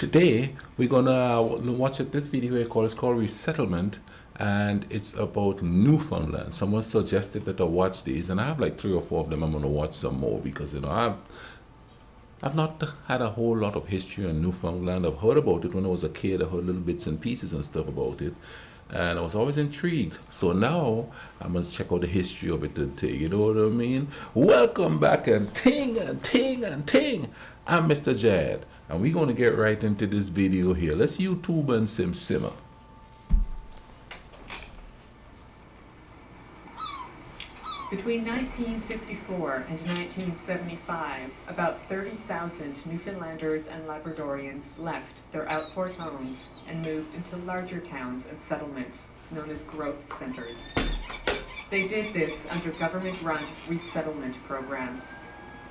Today we're gonna watch this video here called Resettlement, and it's about Newfoundland. Someone suggested that I watch these, and I have like 3 or 4 of them. I'm gonna watch some more because I've not had a whole lot of history on Newfoundland. I've heard about it when I was a kid. I heard little bits and pieces and stuff about it, and I was always intrigued. So now I must check out the history of it and ting. You know what I mean? Welcome back and ting and ting and ting. I'm Mr. Jad, and we're gonna get right into this video here. Let's YouTube and simmer. Between 1954 and 1975, about 30,000 Newfoundlanders and Labradorians left their outport homes and moved into larger towns and settlements known as growth centers. They did this under government-run resettlement programs.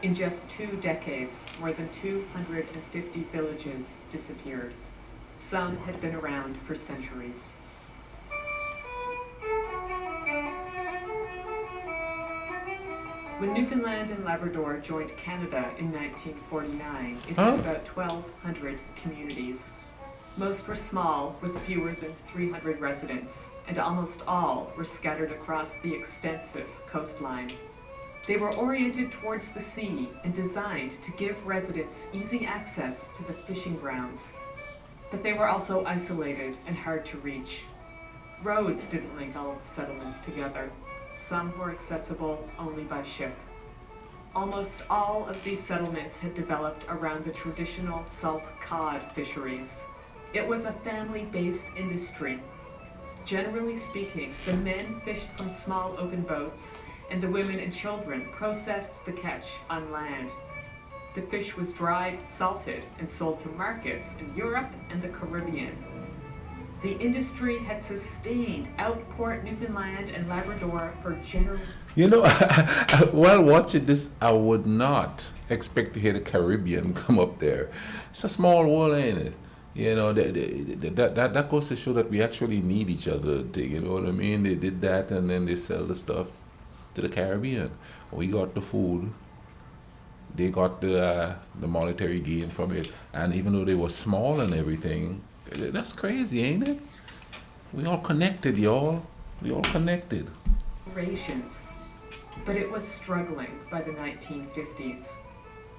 In just 2 decades, more than 250 villages disappeared. Some had been around for centuries. When Newfoundland and Labrador joined Canada in 1949, it had about 1,200 communities. Most were small, with fewer than 300 residents, and almost all were scattered across the extensive coastline. They were oriented towards the sea and designed to give residents easy access to the fishing grounds. But they were also isolated and hard to reach. Roads didn't link all of the settlements together. Some were accessible only by ship. Almost all of these settlements had developed around the traditional salt cod fisheries. It was a family-based industry. Generally speaking, the men fished from small open boats, and the women and children processed the catch on land. The fish was dried, salted, and sold to markets in Europe and the Caribbean. The industry had sustained outport Newfoundland and Labrador for generations. You know, while watching this, I would not expect to hear the Caribbean come up there. It's a small world, ain't it? You know, that goes to show that we actually need each other. You know what I mean? They did that, and then they sell the stuff to the Caribbean. We got the food. They got the monetary gain from it. And even though they were small and everything, that's crazy, ain't it? We all connected, y'all. We all connected. But it was struggling by the 1950s.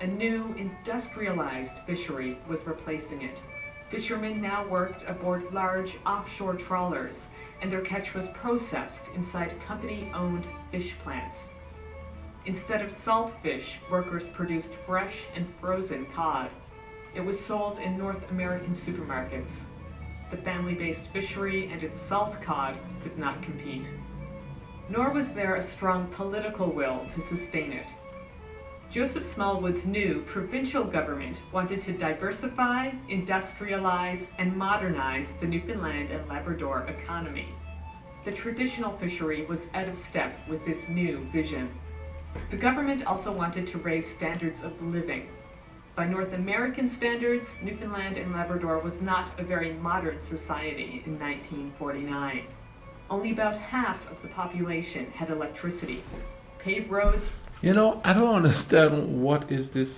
A new industrialized fishery was replacing it. Fishermen now worked aboard large offshore trawlers, and their catch was processed inside company-owned fish plants. Instead of salt fish, workers produced fresh and frozen cod. It was sold in North American supermarkets. The family-based fishery and its salt cod could not compete. Nor was there a strong political will to sustain it. Joseph Smallwood's new provincial government wanted to diversify, industrialize, and modernize the Newfoundland and Labrador economy. The traditional fishery was out of step with this new vision. The government also wanted to raise standards of living. By North American standards, Newfoundland and Labrador was not a very modern society in 1949. Only about half of the population had electricity. Paved roads. You know, I don't understand what is this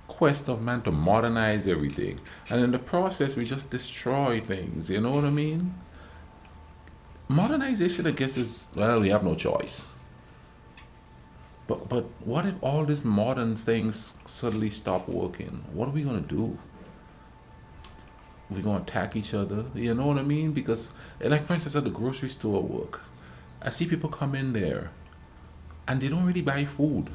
quest of man to modernize everything. And in the process, we just destroy things. You know what I mean? Modernization, I guess, is, well, we have no choice. But what if all these modern things suddenly stop working? What are we going to do? We're going to attack each other? You know what I mean? Because, like for instance, at the grocery store work, I see people come in there and they don't really buy food.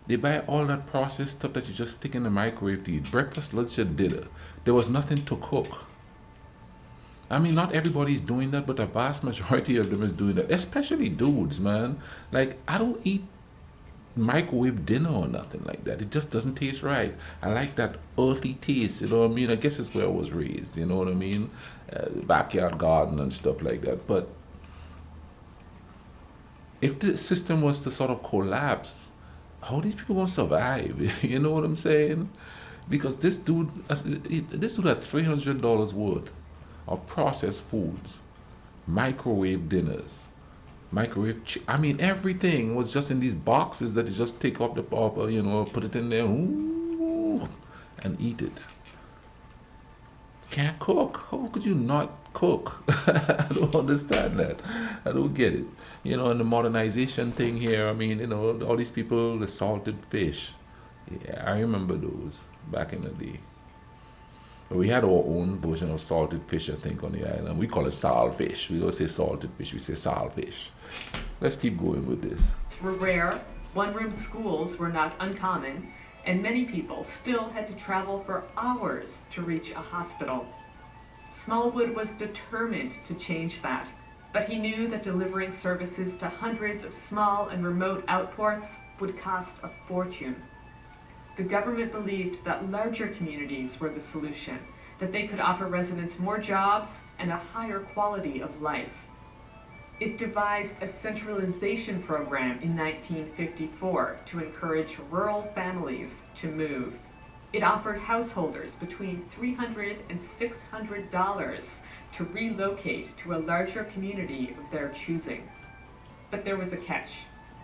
They buy all that processed stuff that you just stick in the microwave to eat. Breakfast, lunch, and dinner. There was nothing to cook. I mean, not everybody's doing that, but the vast majority of them is doing that. Especially dudes, man. Like, I don't eat microwave dinner or nothing like that. It just doesn't taste right. I like that earthy taste, you know what I mean? I guess it's where I was raised, you know what I mean? Backyard garden and stuff like that. But if the system was to sort of collapse, how are these people gonna survive? You know what I'm saying? Because this dude had $300 worth of processed foods, microwave dinners, I mean, everything was just in these boxes that you just take off the pop, put it in there, and eat it. can't cook. How could you not cook? I don't understand that. I don't get it. You know, and the modernization thing here, I mean, you know, all these people, the salted fish. Yeah, I remember those back in the day. We had our own version of salted fish, I think, on the island. We call it saltfish. We don't say salted fish, we say saltfish. Let's keep going with this. Were rare, one-room schools were not uncommon, and many people still had to travel for hours to reach a hospital. Smallwood was determined to change that, but he knew that delivering services to hundreds of small and remote outports would cost a fortune. The government believed that larger communities were the solution, that they could offer residents more jobs and a higher quality of life. It devised a centralization program in 1954 to encourage rural families to move. It offered householders between $300 and $600 to relocate to a larger community of their choosing. But there was a catch.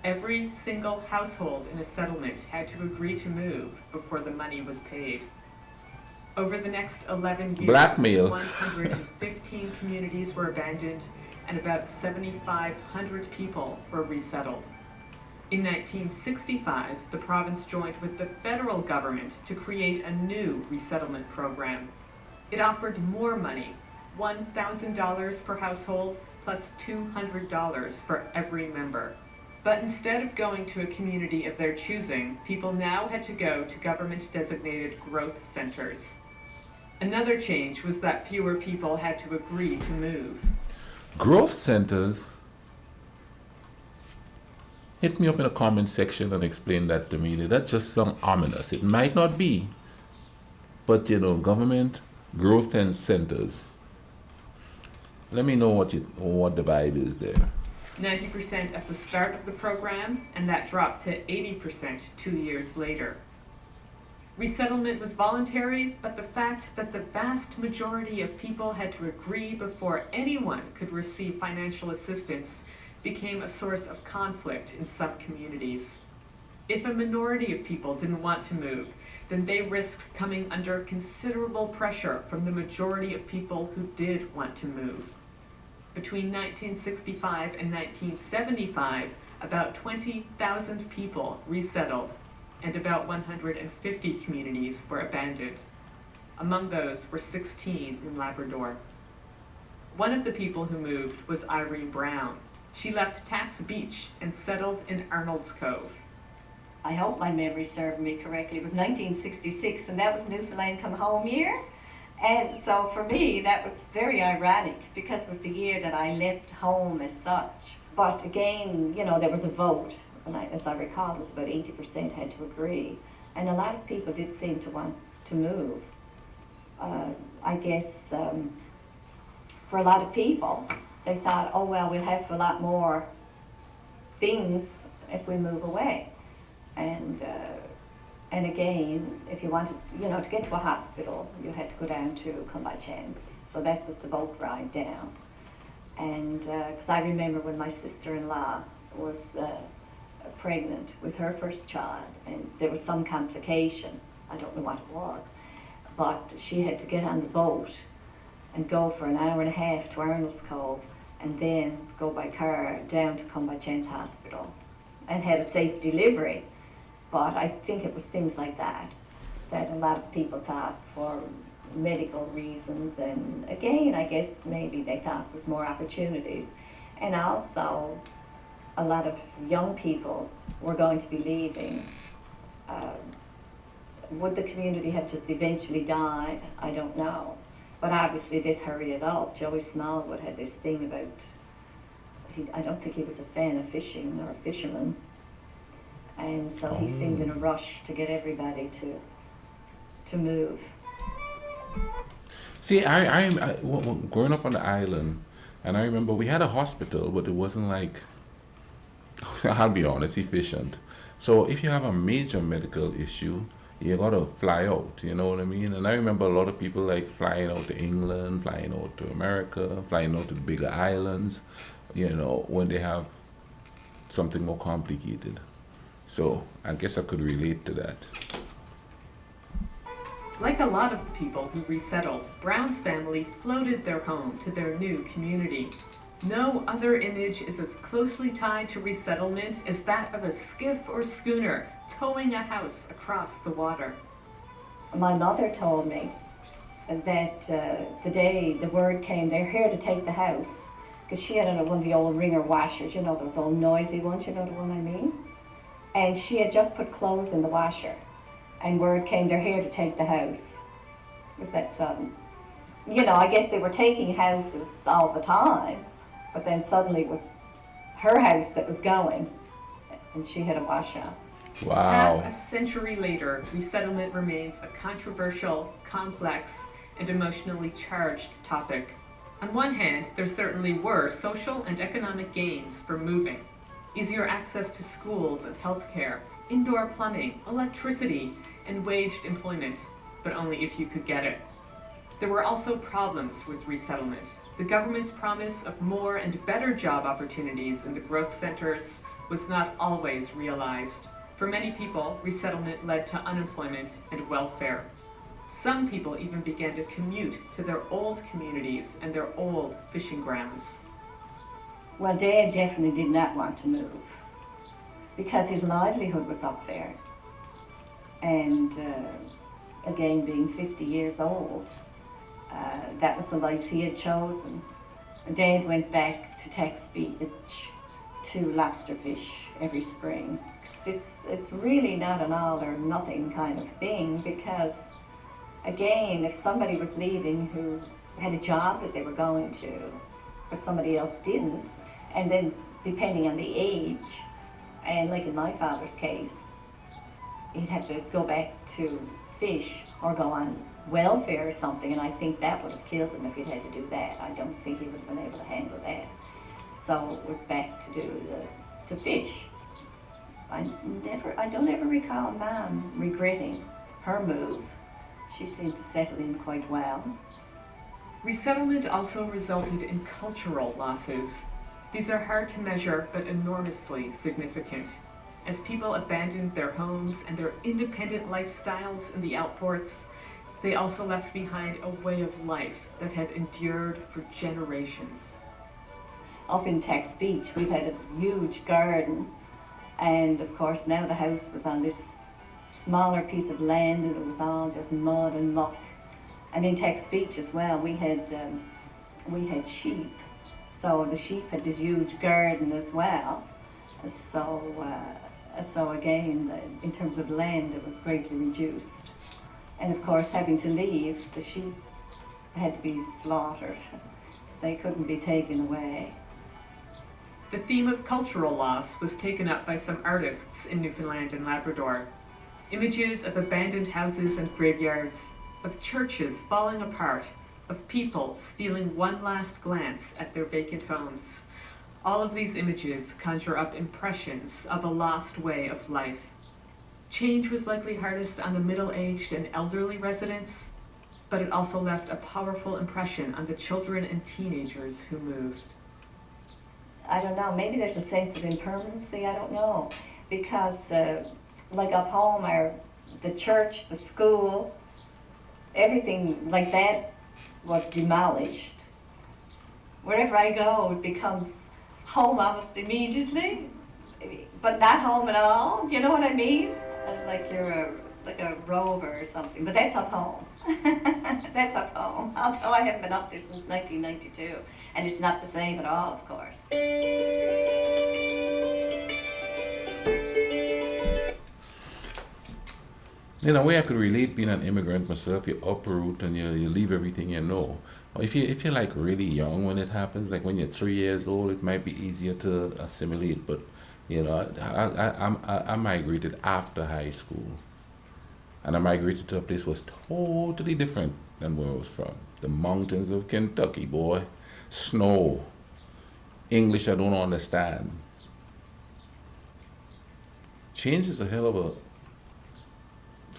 Every single household in a settlement had to agree to move before the money was paid. Over the next 11 years, Blackmail. 115 communities were abandoned and about 7,500 people were resettled. In 1965, the province joined with the federal government to create a new resettlement program. It offered more money, $1,000 per household plus $200 for every member. But instead of going to a community of their choosing, people now had to go to government-designated growth centers. Another change was that fewer people had to agree to move. Growth centers? Hit me up in the comment section and explain that to me. That just sounds ominous. It might not be, but you know, government growth and centers. Let me know what the vibe is there. 90% at the start of the program, and that dropped to 80% 2 years later. Resettlement was voluntary, but the fact that the vast majority of people had to agree before anyone could receive financial assistance became a source of conflict in some communities. If a minority of people didn't want to move, then they risked coming under considerable pressure from the majority of people who did want to move. Between 1965 and 1975, about 20,000 people resettled, and about 150 communities were abandoned. Among those were 16 in Labrador. One of the people who moved was Irene Brown. She left Tax Beach and settled in Arnold's Cove. I hope my memory served me correctly. It was 1966, and that was Newfoundland come home year. And so for me, that was very ironic because it was the year that I left home as such. But again, you know, there was a vote, and as I recall, it was about 80% had to agree. And a lot of people did seem to want to move. I guess for a lot of people, they thought, oh, well, we'll have a lot more things if we move away. And again, if you wanted, you know, to get to a hospital, you had to go down to Come By Chance. So that was the boat ride down. And because I remember when my sister-in-law was pregnant with her first child, and there was some complication. I don't know what it was, but she had to get on the boat and go for an hour and a half to Arnold's Cove, and then go by car down to Come By Chance Hospital, and had a safe delivery. But I think it was things like that a lot of people thought for medical reasons, and again, I guess maybe they thought was more opportunities. And also, a lot of young people were going to be leaving. Would the community have just eventually died? I don't know. But obviously this hurried it up. Joey Smallwood had this thing about, I don't think he was a fan of fishing or a fisherman. And so he seemed in a rush to get everybody to move. See, I growing up on the island, and I remember we had a hospital, but it wasn't like, I'll be honest, efficient. So if you have a major medical issue, you gotta fly out, you know what I mean? And I remember a lot of people like flying out to England, flying out to America, flying out to the bigger islands, you know, when they have something more complicated. So I guess I could relate to that. Like a lot of the people who resettled, Brown's family floated their home to their new community. No other image is as closely tied to resettlement as that of a skiff or schooner towing a house across the water. My mother told me that the day the word came, they're here to take the house, because she had one of the old ringer washers, you know, those old noisy ones, you know the one I mean? And she had just put clothes in the washer, and word came, they're here to take the house. It was that sudden. You know, I guess they were taking houses all the time, but then suddenly it was her house that was going, and she had a washout. Wow. Half a century later, resettlement remains a controversial, complex, and emotionally charged topic. On one hand, there certainly were social and economic gains from moving. Easier access to schools and healthcare, indoor plumbing, electricity, and waged employment, but only if you could get it. There were also problems with resettlement. The government's promise of more and better job opportunities in the growth centers was not always realized. For many people, resettlement led to unemployment and welfare. Some people even began to commute to their old communities and their old fishing grounds. Well, Dad definitely did not want to move because his livelihood was up there. And again, being 50 years old, that was the life he had chosen. Dad went back to Tex Beach to lobster fish every spring. It's really not an all or nothing kind of thing, because again, if somebody was leaving who had a job that they were going to, but somebody else didn't, and then depending on the age, and like in my father's case, he'd have to go back to fish or go on welfare or something, and I think that would have killed him if he'd had to do that. I don't think he would have been able to handle that. So it was back to fish. I don't ever recall Mom regretting her move. She seemed to settle in quite well. Resettlement also resulted in cultural losses. These are hard to measure, but enormously significant. As people abandoned their homes and their independent lifestyles in the outports, they also left behind a way of life that had endured for generations. Up in Tex Beach, we had a huge garden, and of course now the house was on this smaller piece of land, and it was all just mud and muck. And in Tex Beach as well, we had sheep, so the sheep had this huge garden as well. So again, in terms of land, it was greatly reduced. And of course, having to leave, the sheep had to be slaughtered. They couldn't be taken away. The theme of cultural loss was taken up by some artists in Newfoundland and Labrador. Images of abandoned houses and graveyards, of churches falling apart, of people stealing one last glance at their vacant homes. All of these images conjure up impressions of a lost way of life. Change was likely hardest on the middle-aged and elderly residents, but it also left a powerful impression on the children and teenagers who moved. I don't know, maybe there's a sense of impermanency, I don't know. Because like up home, the church, the school, everything like that was demolished. Wherever I go, it becomes home almost immediately, but not home at all. Do you know what I mean? Like you're like a rover or something, but that's up home. That's up home. Although I haven't been up there since 1992, and it's not the same at all, of course. In a way, I could relate being an immigrant myself. You uproot and you leave everything you know. Or if you're like really young when it happens, like when you're 3 years old, it might be easier to assimilate. But you know, I migrated after high school, and I migrated to a place that was totally different than where I was from. The mountains of Kentucky, boy, snow, English I don't understand. Change is it's a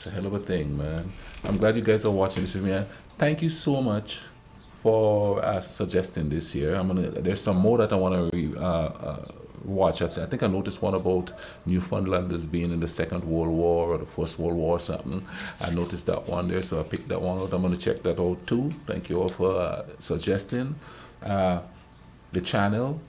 hell of a thing, man. I'm glad you guys are watching this with me. Thank you so much for suggesting this here. There's some more that I want to watch. I think I noticed one about Newfoundlanders being in the Second World War or the First World War or something. I noticed that one there, so I picked that one out. I'm going to check that out too. Thank you all for suggesting the channel.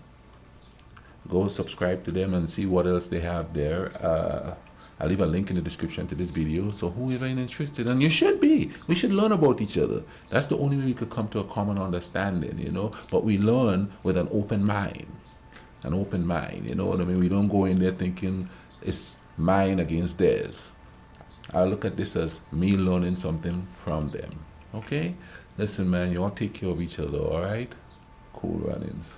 Go subscribe to them and see what else they have there. I'll leave a link in the description to this video, so whoever is interested, and you should be, we should learn about each other. That's the only way we could come to a common understanding, you know. But we learn with an open mind. An open mind, you know what I mean? We don't go in there thinking it's mine against theirs. I look at this as me learning something from them. Okay? Listen, man, you all take care of each other, all right? Cool runnings.